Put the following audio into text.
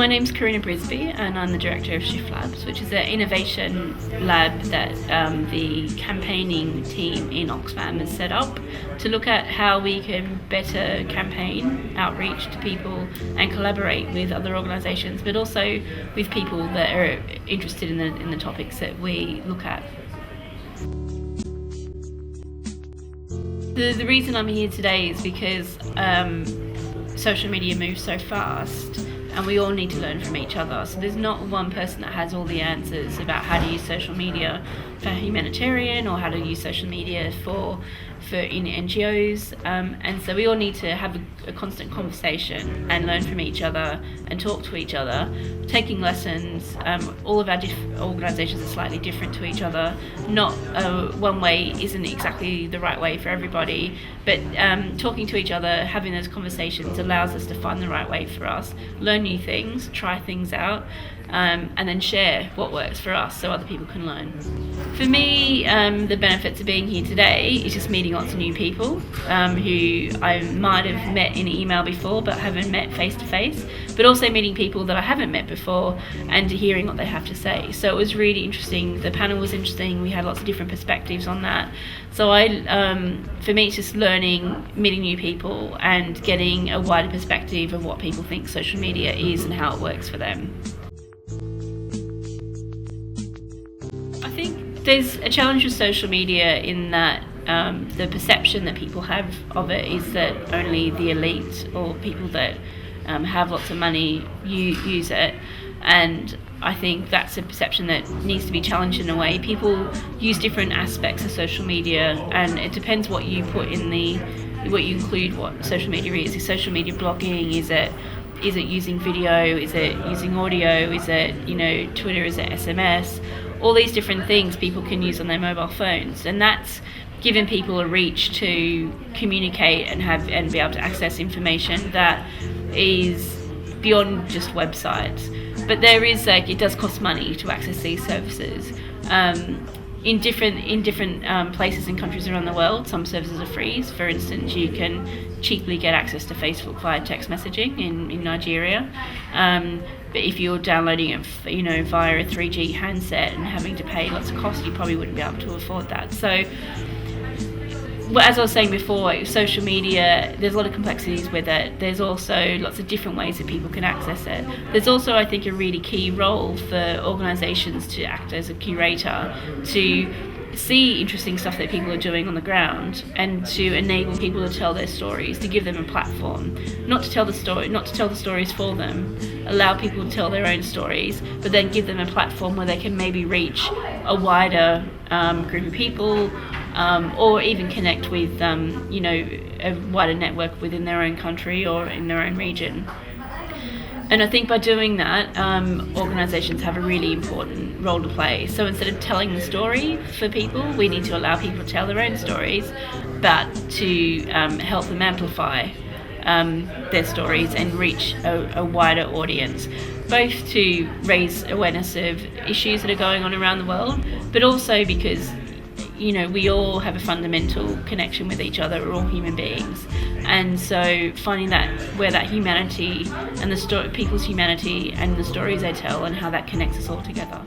My name's Karina Brisby and I'm the director of Shift Labs, which is an innovation lab that the campaigning team in Oxfam has set up to look at how we can better campaign, outreach to people and collaborate with other organisations, but also with people that are interested in the topics that we look at. The reason I'm here today is because social media moves so fast and we all need to learn from each other. So there's not one person that has all the answers about how to use social media for humanitarian or how to use social media for in NGOs. And so we all need to have a constant conversation and learn from each other and talk to each other, taking lessons. All of our organisations are slightly different to each other. Not one way isn't exactly the right way for everybody, but talking to each other, having those conversations allows us to find the right way for us, learn new things, try things out, and then share what works for us so other people can learn. For me, the benefits of being here today is just meeting lots of new people who I might have met in email before but haven't met face to face, but also meeting people that I haven't met before and hearing what they have to say. So it was really interesting. The panel was interesting. We had lots of different perspectives on that. So for me, it's just learning, meeting new people and getting a wider perspective of what people think social media is and how it works for them. I think there's a challenge with social media in that the perception that people have of it is that only the elite or people that have lots of money use it, and I think that's a perception that needs to be challenged in a way. People use different aspects of social media, and it depends what you put in what you include what social media is. Is social media blogging? Is it using video? Is it using audio? Is it Twitter? Is it SMS? All these different things people can use on their mobile phones, and that's given people a reach to communicate and be able to access information that is beyond just websites. But there is it does cost money to access these services. In different places and countries around the world, some services are free. For instance, you can cheaply get access to Facebook via text messaging in Nigeria. But if you're downloading it, via a 3G handset and having to pay lots of costs, you probably wouldn't be able to afford that. So, as I was saying before, social media, there's a lot of complexities with it. There's also lots of different ways that people can access it. There's also, I think, a really key role for organisations to act as a curator, to see interesting stuff that people are doing on the ground and to enable people to tell their stories, to give them a platform, not to tell the stories for them, allow people to tell their own stories, but then give them a platform where they can maybe reach a wider group of people, or even connect with a wider network within their own country or in their own region. And I think by doing that, organisations have a really important role to play. So instead of telling the story for people, we need to allow people to tell their own stories, but to help them amplify their stories and reach a wider audience, both to raise awareness of issues that are going on around the world, but also because we all have a fundamental connection with each other. We're all human beings, and so finding that where that humanity and people's humanity and the stories they tell and how that connects us all together.